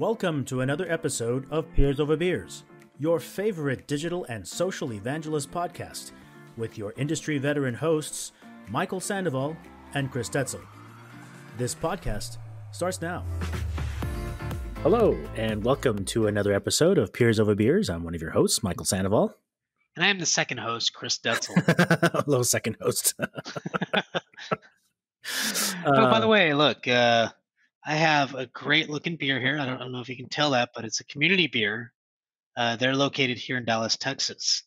Welcome to another episode of Peers Over Beers, your favorite digital and social evangelist podcast, with your industry veteran hosts, Michael Sandoval and Chris Detzel. This podcast starts now. Hello, and welcome to another episode of Peers Over Beers. I'm one of your hosts, Michael Sandoval. And I am the second host, Chris Detzel. Hello, second host. By the way, look, I have a great looking beer here. I don't know if you can tell that, but it's a community beer. They're located here in Dallas, Texas.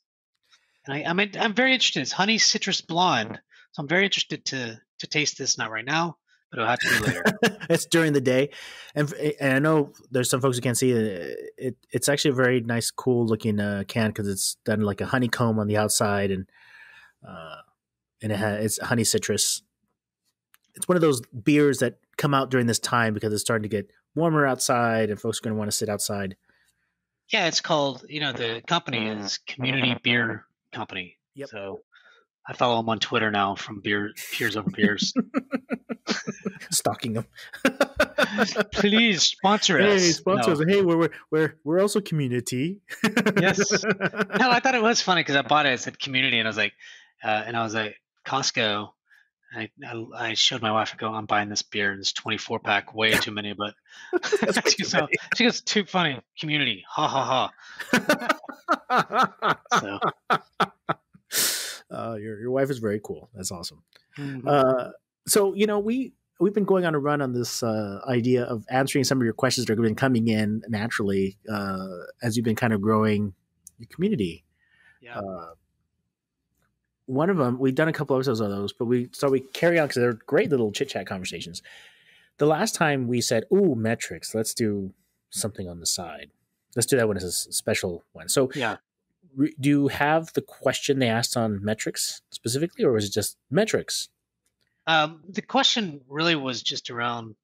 And I'm very interested. It's Honey Citrus Blonde. So I'm very interested to taste this, not right now, but it'll have to be later. It's during the day. And I know there's some folks who can't see it. It's actually a very nice, cool looking can because it's done like a honeycomb on the outside and it's honey citrus. It's one of those beers that come out during this time because it's starting to get warmer outside and folks are going to want to sit outside. Yeah, it's called, the company is Community Beer Company. Yep. So I follow them on Twitter now from Peers Over Beers. Stalking them. Please sponsor us. Hey, sponsor us. Hey, we're also community. Yes. No, I thought it was funny because I bought it. It said community, and I was like, Costco. I showed my wife. I go, I'm buying this beer, and this 24 pack, way too many. But she goes, too funny. Community, ha ha ha. So, your wife is very cool. That's awesome. Mm-hmm. So we've been going on a run on this idea of answering some of your questions that have been coming in naturally as you've been kind of growing your community. Yeah. One of them, we've done a couple episodes of those, but we carry on because they're great little chit chat conversations. The last time we said, "Ooh, metrics, let's do something on the side. Let's do that one as a special one." So, yeah. Do you have the question they asked on metrics specifically, or was it just metrics? The question really was just around,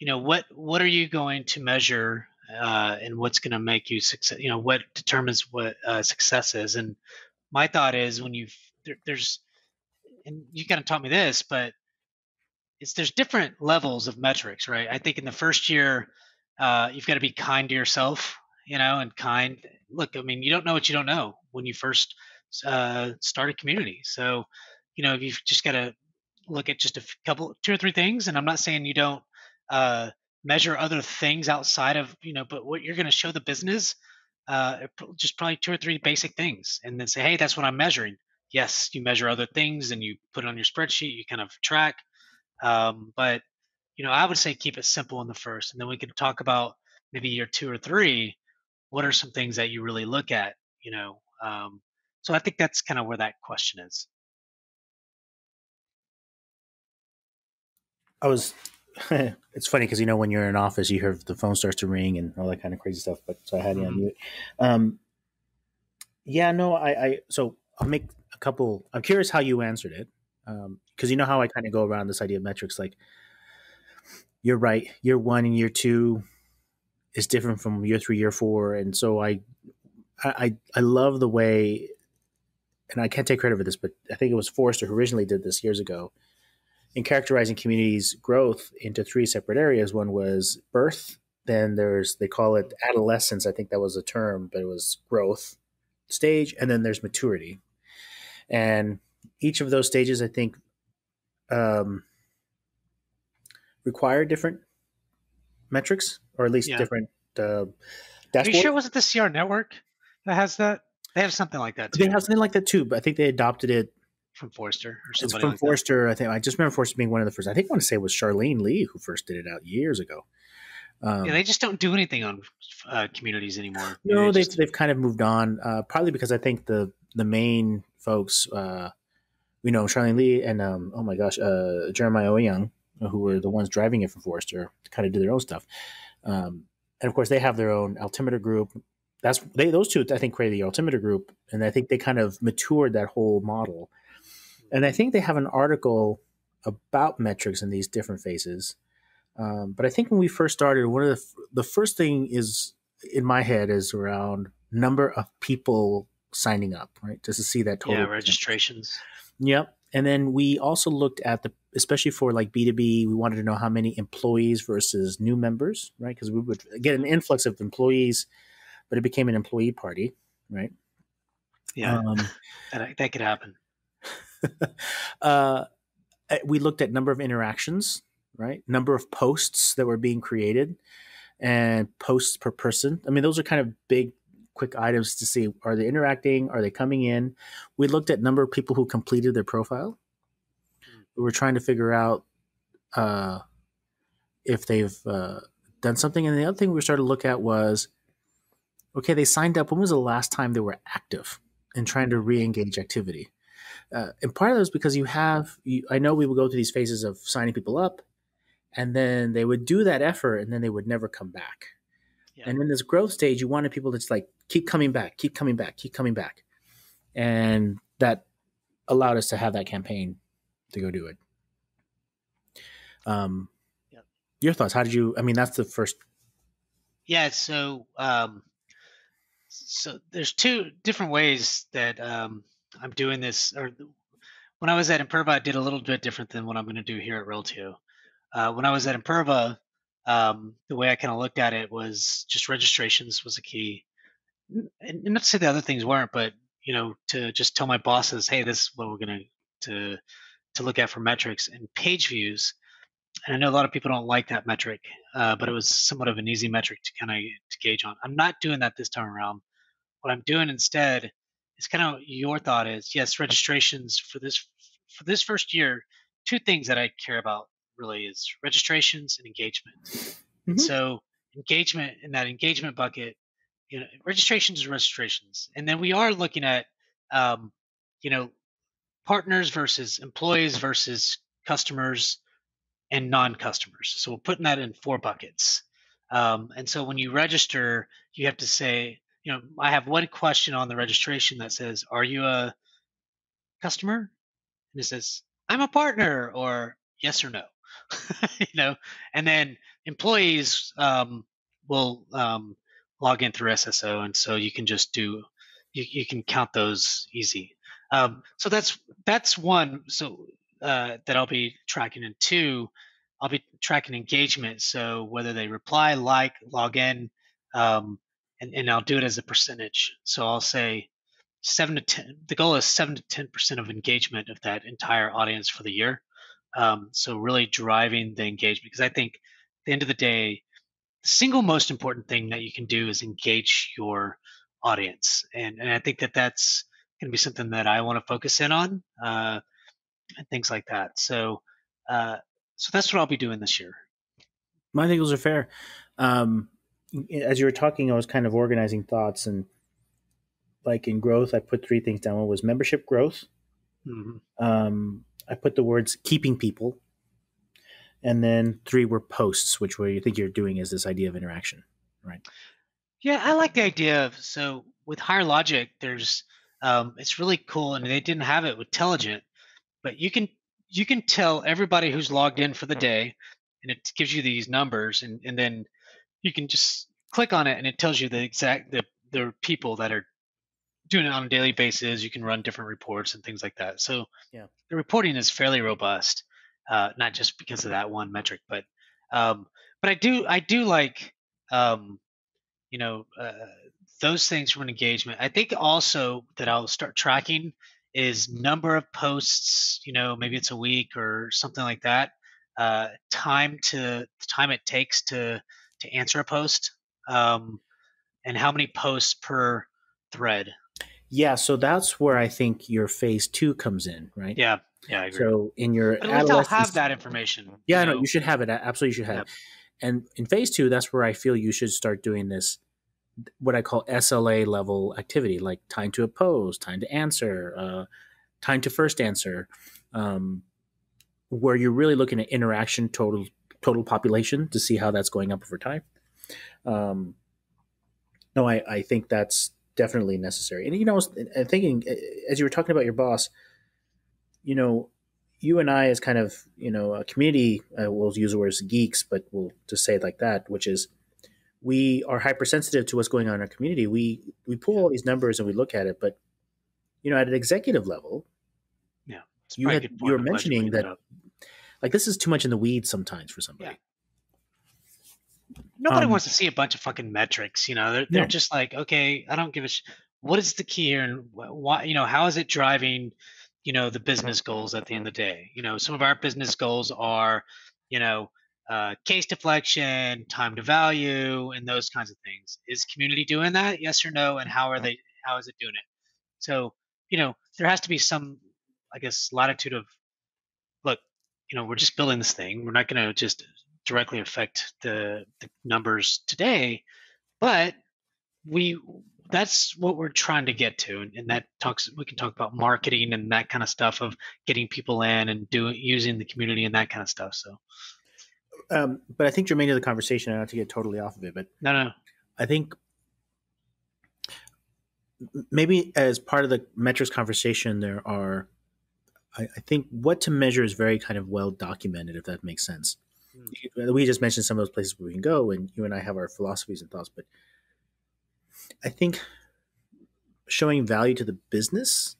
what are you going to measure, and what's going to make you success? What determines what success is? And my thought is when there's, and you kind of taught me this, but there's different levels of metrics, right? I think in the first year, you've got to be kind to yourself, and kind. Look, I mean, you don't know what you don't know when you first start a community. So, you've just got to look at just two or three things. And I'm not saying you don't measure other things outside of, but what you're going to show the business, just probably two or three basic things, and then say, hey, that's what I'm measuring. Yes, you measure other things and you put it on your spreadsheet, you kind of track. But, I would say keep it simple in the first, and then we can talk about maybe year 2 or 3. What are some things that you really look at, So I think that's kind of where that question is. It's funny because, when you're in an office, you hear the phone starts to ring and all that kind of crazy stuff. But so I had you on mute. So I'll make a couple. I'm curious how you answered it. Because you know how I kind of go around this idea of metrics. Like, you're right. Year 1 and year 2 is different from year 3, year 4. And so I love the way, and I can't take credit for this, but I think it was Forrester who originally did this years ago, in characterizing communities' growth into 3 separate areas. One was birth. Then they call it adolescence. I think that was a term, but it was growth stage. And then there's maturity. And each of those stages, I think, require different metrics, or at least different dashboards. Are you sure it wasn't the CR Network that has that? They have something like that too. They have something like that too, but I think they adopted it from Forrester or It's somebody. from like Forrester. That. I think I just remember Forrester being one of the first. I want to say it was Charlene Lee who first did it out years ago. They just don't do anything on communities anymore. No, they've kind of moved on. Probably because I think the main folks, Charlene Lee and Jeremiah Oyoung, who were the ones driving it from Forrester, kind of do their own stuff. And of course, they have their own altimeter group. Those two, I think, created the altimeter group, and I think they kind of matured that whole model. And I think they have an article about metrics in these different phases. But I think when we first started, one of the first thing is in my head is around number of people signing up, right? Just to see that total. Yeah, registrations. Yep. And then we also looked at especially for like B2B, we wanted to know how many employees versus new members, right? Because we would get an influx of employees, but it became an employee party, right? Yeah, that could happen. uh, we looked at number of interactions, right? Number of posts that were being created and posts per person. I mean, those are kind of big, quick items to see. Are they interacting? Are they coming in? We looked at number of people who completed their profile. We were trying to figure out if they've done something. And the other thing we started to look at was, okay, they signed up. When was the last time they were active and trying to re-engage activity? And part of that is because I know we would go through these phases of signing people up, and then they would do that effort, and then they would never come back. Yeah. And in this growth stage, you wanted people to just like keep coming back, keep coming back, keep coming back. And that allowed us to have that campaign to go do it. Yep. Your thoughts? How did you? I mean, that's the first. Yeah. So, so there's two different ways that I'm doing this. Or when I was at Imperva, I did a little bit different than what I'm going to do here at Reltio. When I was at Imperva, the way I kind of looked at it was just registrations was a key, and not to say the other things weren't, but to just tell my bosses, hey, this is what we're going to look at for metrics and page views. And I know a lot of people don't like that metric, but it was somewhat of an easy metric to kind of gauge on. I'm not doing that this time around. What I'm doing instead is kind of your thought is, yes, registrations for this first year. Two things that I care about really is registrations and engagement. Mm-hmm. So engagement, in that engagement bucket, registrations is registrations. And then we are looking at, partners versus employees versus customers and non-customers. So we're putting that in 4 buckets. And so when you register, you have to say, I have one question on the registration that says, are you a customer? And it says, I'm a partner, or yes or no. And then employees will log in through SSO. And so you can just you can count those easy. So that's one. So that I'll be tracking. And 2, I'll be tracking engagement. So whether they reply, like, log in, and I'll do it as a percentage. So I'll say 7 to 10. The goal is 7 to 10% of engagement of that entire audience for the year. So really driving the engagement, because I think at the end of the day, the single most important thing that you can do is engage your audience, and I think that's going to be something that I want to focus in on, and things like that. So that's what I'll be doing this year. I think those are fair. As you were talking, I was kind of organizing thoughts, and like in growth, I put 3 things down. One was membership growth. Mm-hmm. I put the words keeping people, and then 3 were posts, which what you think you're doing is this idea of interaction, right? Yeah, I like the idea of, so with Higher Logic, there's it's really cool, and they didn't have it with Telligent, but you can tell everybody who's logged in for the day, and it gives you these numbers, and then you can just click on it, and it tells you the exact the people that are doing it on a daily basis. You can run different reports and things like that. So yeah, the reporting is fairly robust, not just because of that one metric, but I do like those things from an engagement. I think also that I'll start tracking is number of posts. Maybe it's a week or something like that. Time it takes to answer a post, and how many posts per thread. Yeah, so that's where I think your phase 2 comes in, right? Yeah, I agree. So in your but at least I'll have that information. Yeah, no, you should have it. Absolutely, you should have. Yep. And in phase 2, that's where I feel you should start doing this, what I call SLA level activity, like time to a post, time to answer, time to first answer, where you're really looking at interaction total population to see how that's going up over time. No, I think that's definitely necessary. And I was thinking, as you were talking about your boss, you and I, as kind of a community, we'll use the words geeks, but we'll just say it like that, which is we are hypersensitive to what's going on in our community. We pull all these numbers and we look at it, but at an executive level, It's you probably a had good you point. were I'm glad you mentioning bring that that up. like this is too much in the weeds sometimes for Yeah. somebody. Nobody Um, wants to see a bunch of fucking metrics. They're no, just like, okay, I don't give a what is the key here, and why? How is it driving? The business goals at the end of the day. Some of our business goals are, you know, case deflection, time to value, and those kinds of things. Is community doing that? Yes or no? And how are they? How is it doing it? So, there has to be some, I guess, latitude of look, we're just building this thing. We're not going to just directly affect the numbers today, but we that's what we're trying to get to, and that talks we can talk about marketing and that kind of stuff of getting people in and doing using the community and that kind of stuff. So but I think germane to the conversation, not to get totally off of it, but no. I think maybe as part of the metrics conversation, there are, I think what to measure is very kind of well documented, if that makes sense. We just mentioned some of those places where we can go, and you and I have our philosophies and thoughts, but I think showing value to the business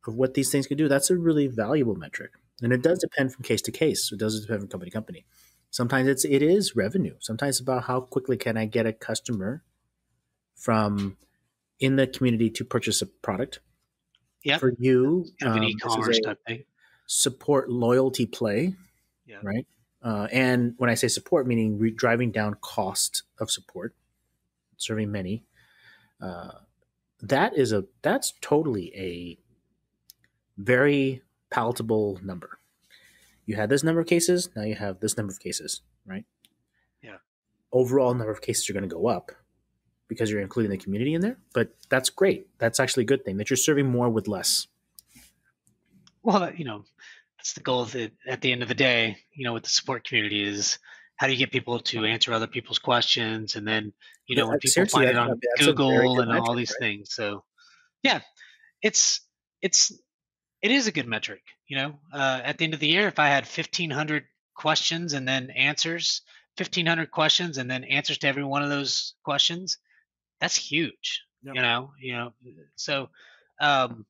of what these things can do, that's a really valuable metric. And it does depend from case to case. It does depend from company to company. Sometimes it is revenue. Sometimes it's about how quickly can I get a customer from in the community to purchase a product. Yep. For you, Kind of an this is e-commerce a type thing. support loyalty play, Yeah. right? And when I say support, meaning driving down cost of support, serving many, that's totally a very palatable number. You had this number of cases, now you have this number of cases, right? Yeah. Overall number of cases are going to go up because you're including the community in there, but that's great. That's actually a good thing that you're serving more with less. Well, that's the goal at the end of the day, with the support community is how do you get people to answer other people's questions? And then, when people Seriously, find it on that's a very Google good and all metric, these right? things. So yeah, it's, it's, it is a good metric, at the end of the year, if I had 1,500 questions and then answers, 1,500 questions and then answers to every one of those questions, that's huge, Yep. so, and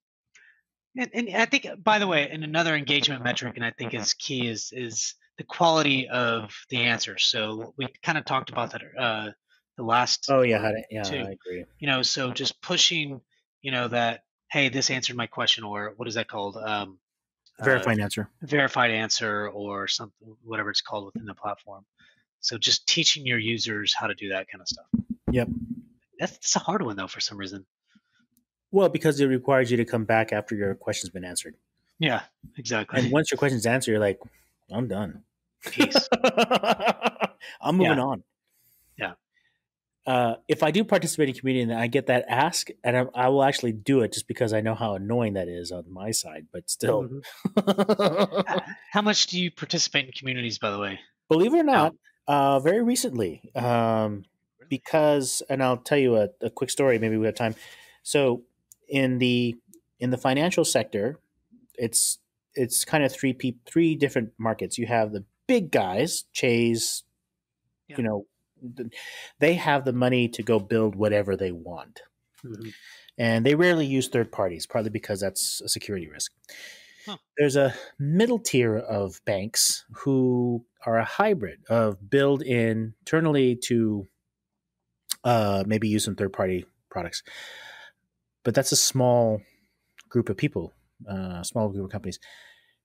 I think, by the way, and another engagement metric, and I think is key, is the quality of the answers. So we kind of talked about that the last Oh yeah, two. I agree. So just pushing, that hey, this answered my question, or what is that called? Verifying answer. Verified answer, or something, whatever it's called within the platform. So just teaching your users how to do that kind of stuff. Yep. That's a hard one though, for some reason. Well, because it requires you to come back after your question's been answered. Yeah, exactly. And once your question's answered, you're like, I'm done. Peace. I'm moving on. Yeah. If I do participate in community and I get that ask, and I will actually do it just because I know how annoying that is on my side, but still. Mm-hmm. How much do you participate in communities, by the way? Believe it or not, very recently, because, and I'll tell you a quick story. Maybe we have time. So in the financial sector, it's kind of three different markets. You have the big guys, Chase, they have the money to go build whatever they want. Mm-hmm. And they rarely use third parties, partly because that's a security risk. Huh. There's a middle tier of banks who are a hybrid of build internally to maybe use some third party products. But that's a small group of people, small group of companies.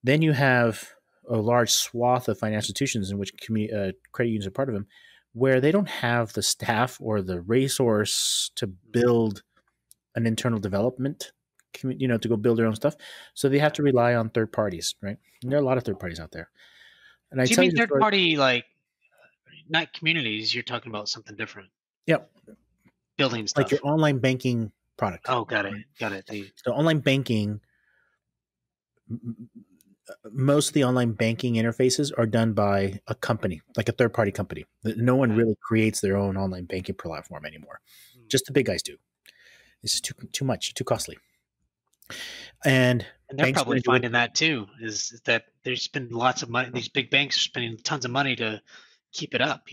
Then you have a large swath of financial institutions in which credit unions are part of them, where they don't have the staff or the resource to build an internal development, to go build their own stuff. So they have to rely on third parties, right? And there are a lot of third parties out there. And do you mean third party, like not communities? You're talking about something different. Yep. Building stuff. Like your online banking product. Oh, got it. Got it. So online banking, most of the online banking interfaces are done by a company, like a third-party company. No one really creates their own online banking platform anymore. Just the big guys do. It's too much, too costly. And they're probably finding that too, is that there's been lots of money. These big banks are spending tons of money to keep it up,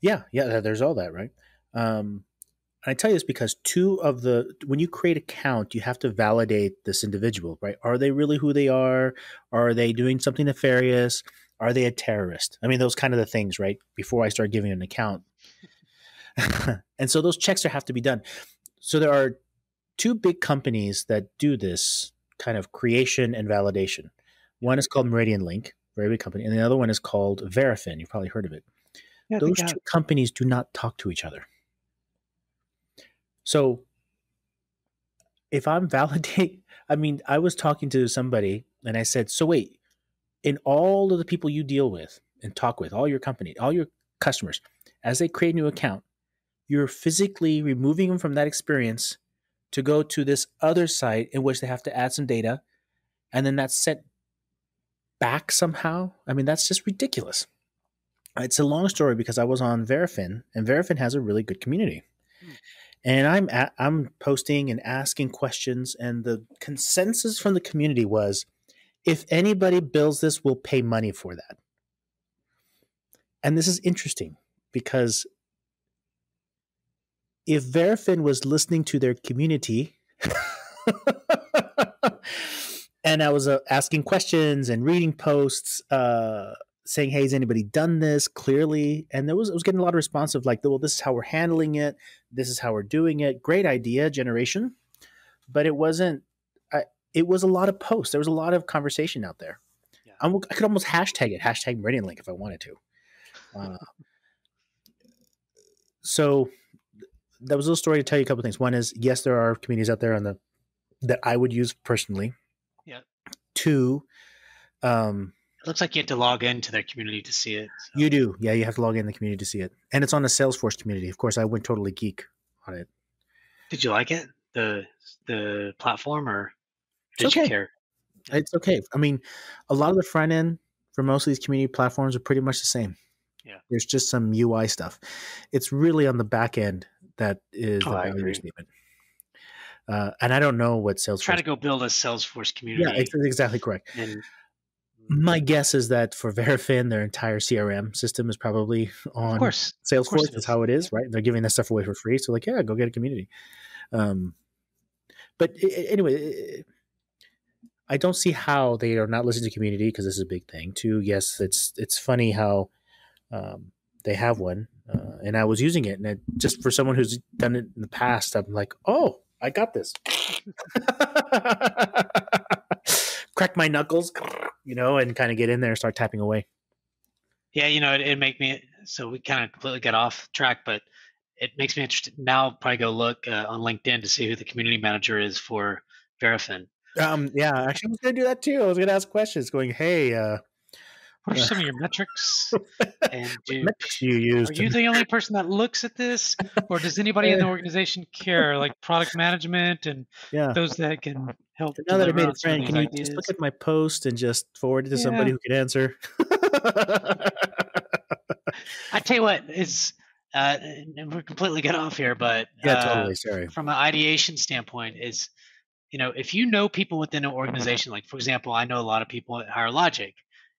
Yeah, there's all that, right? I tell you this because when you create account, you have to validate this individual, right? Are they really who they are? Are they doing something nefarious? Are they a terrorist? I mean, those kind of the things, right? Before I start giving an account. And so those checks have to be done. So there are two big companies that do this kind of creation and validation. One is called Meridian Link, very big company, and the other one is called Verafin. You've probably heard of it. Yeah, I think Those two companies do not talk to each other. So if I'm validate, I mean, I was talking to somebody and I said, so wait, in all of the people you deal with and talk with, all your company, all your customers, as they create a new account, you're physically removing them from that experience to go to this other site in which they have to add some data, and then that's sent back somehow. I mean, that's just ridiculous. It's a long story because I was on Verafin, and Verafin has a really good community. And I'm posting and asking questions, and the consensus from the community was, if anybody builds this, we'll pay money for that. And this is interesting because if Verafin was listening to their community, and I was asking questions and reading posts, saying, "Hey, has anybody done this?" Clearly, and I was getting a lot of response of like, "Well, this is how we're handling it. This is how we're doing it." Great idea generation, but it wasn't. It was a lot of posts. There was a lot of conversation out there. Yeah. I could almost hashtag it, hashtag Meridian Link if I wanted to. So that was a little story to tell you a couple of things. One is, yes, there are communities out there that I would use personally. Yeah. Two, it looks like you have to log into their community to see it. So. You do. Yeah, you have to log in the community to see it. And it's on the Salesforce community. Of course, I went totally geek on it. Did you like it? The platform, or did okay. you care? It's okay. I mean, a lot of the front end for most of these community platforms are pretty much the same. Yeah. There's just some UI stuff. It's really on the back end that is the value statement. And I don't know what Salesforce... Try to go build a Salesforce community. Yeah, it's exactly correct. And my guess is that for Verafin, their entire CRM system is probably on Salesforce. That's how it is, right? They're giving that stuff away for free. So like, yeah, go get a community. But anyway, I don't see how they are not listening to community, because this is a big thing. Too, yes, it's funny how they have one, and I was using it, and just for someone who's done it in the past, I'm like, oh, I got this. Crack my knuckles, and kind of get in there and start tapping away. Yeah, it make me, so we kind of completely get off track, but it makes me interested. Now I'll probably go look on LinkedIn to see who the community manager is for Verafin. Yeah, actually I was going to do that too. I was going to ask questions going, hey, what are some of your metrics? And metrics you use? Are you the only person that looks at this, or does anybody in the organization care, like product management and those that can help? Now that I made a friend, can you just look at my post and just forward it to somebody who can answer? I tell you what is, and we're completely get off here, but totally. Sorry. From an ideation standpoint, is if you know people within an organization, like for example, I know a lot of people at Higher Logic.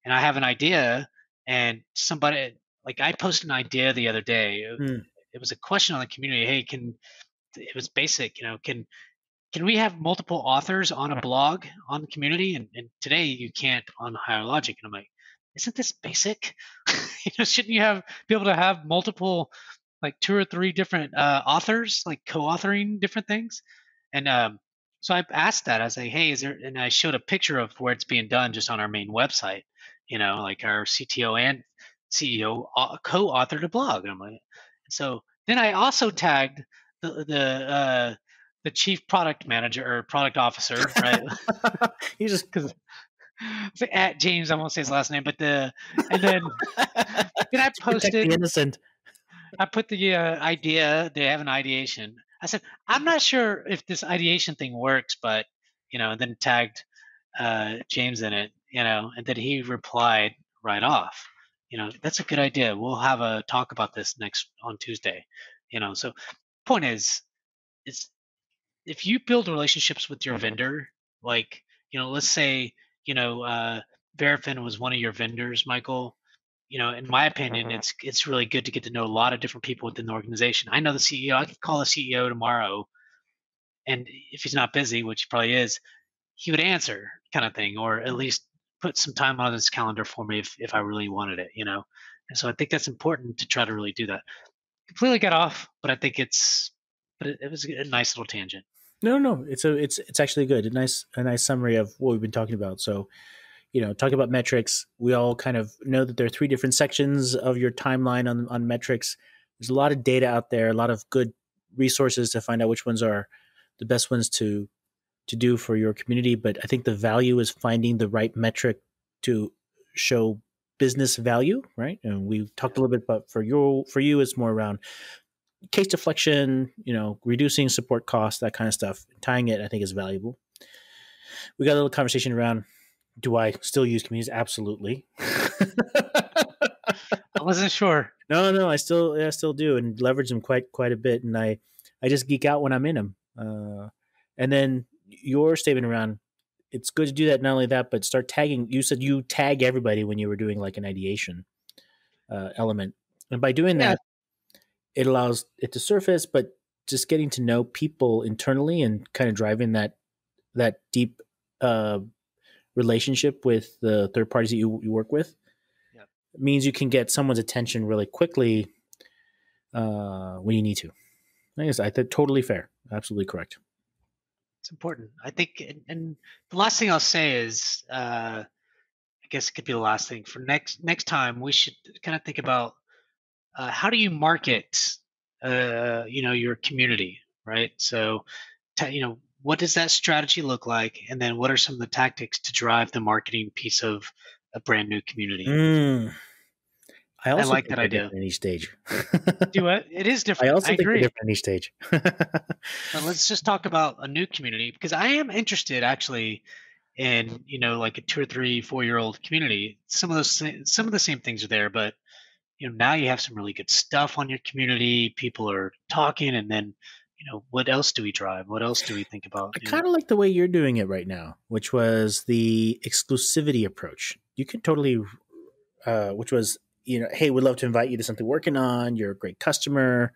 And I have an idea, and somebody, like I posted an idea the other day. It was a question on the community. Hey, it was basic, can we have multiple authors on a blog on the community? And today you can't on Higher Logic. And I'm like, isn't this basic? Shouldn't you be able to have multiple, like 2 or 3 different authors, like co-authoring different things? And so I asked that. I was like, hey, and I showed a picture of where it's being done just on our main website. Like our CTO and CEO co-authored a blog. And I'm like, so then I also tagged the chief product manager or product officer, right? You just because at James, I won't say his last name, but then I posted the innocent. I put the idea. They have an ideation. I said, I'm not sure if this ideation thing works, but and then tagged James in it. And then he replied right off, that's a good idea. We'll have a talk about this on Tuesday. So point is if you build relationships with your vendor, like, let's say, Verafin was one of your vendors, Michael, in my opinion, it's really good to get to know a lot of different people within the organization. I know the CEO. I could call the CEO tomorrow, and if he's not busy, which he probably is, he would answer, kind of thing, or at least put some time on his calendar for me if I really wanted it. And so I think that's important to try to really do that. Completely got off, but I think it was a nice little tangent. No, it's actually good. A nice summary of what we've been talking about. So, talking about metrics, we all kind of know that there are three different sections of your timeline on metrics. There's a lot of data out there, a lot of good resources to find out which ones are the best ones to do for your community. But I think the value is finding the right metric to show business value, right? And we talked a little bit about for you, it's more around case deflection, reducing support costs, that kind of stuff. Tying it, I think, is valuable. We got a little conversation around, do I still use communities? Absolutely. I wasn't sure. No, I still do, and leverage them quite a bit. And I just geek out when I'm in them. And then your statement around, it's good to do that. Not only that, but start tagging. You said you tag everybody when you were doing like an ideation element, and by doing that, it allows it to surface. But just getting to know people internally and kind of driving that deep relationship with the third parties that you work with means you can get someone's attention really quickly when you need to. I think totally fair. Absolutely correct. It's important, I think. And the last thing I'll say is, I guess it could be the last thing for next time. We should kind of think about how do you market, your community, right? So, what does that strategy look like, and then what are some of the tactics to drive the marketing piece of a brand new community? I like that idea. In each stage. Do what? It is different. I also think agree. They're different in each stage. But let's just talk about a new community, because I am interested actually in like a 2 or 3, 4-year-old community. Some of the same things are there, but now you have some really good stuff on your community. People are talking, and then what else do we drive? What else do we think about? I kind of like the way you're doing it right now, which was the exclusivity approach. You could totally, which was, hey, we'd love to invite you to something we're working on. You're a great customer.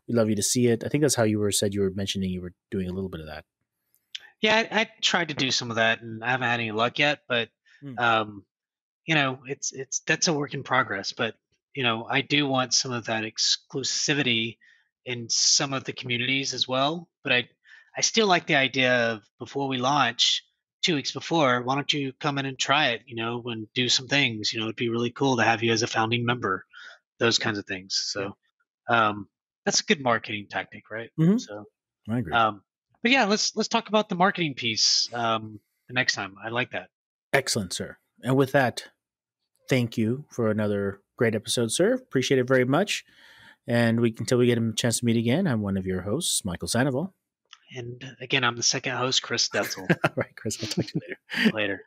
We'd love you to see it. I think that's how you were mentioning you were doing a little bit of that. Yeah, I tried to do some of that, and I haven't had any luck yet. But it's that's a work in progress. But I do want some of that exclusivity in some of the communities as well. But I still like the idea of, before we launch, 2 weeks before, why don't you come in and try it, and do some things. It'd be really cool to have you as a founding member, those kinds of things. So that's a good marketing tactic, right? Mm-hmm. So I agree. But yeah, let's talk about the marketing piece the next time. I like that. Excellent, sir. And with that, thank you for another great episode, sir. Appreciate it very much. And until we get a chance to meet again, I'm one of your hosts, Michael Sandoval. And again, I'm the second host, Chris Detzel. All right, Chris, I'll talk to you later. Later.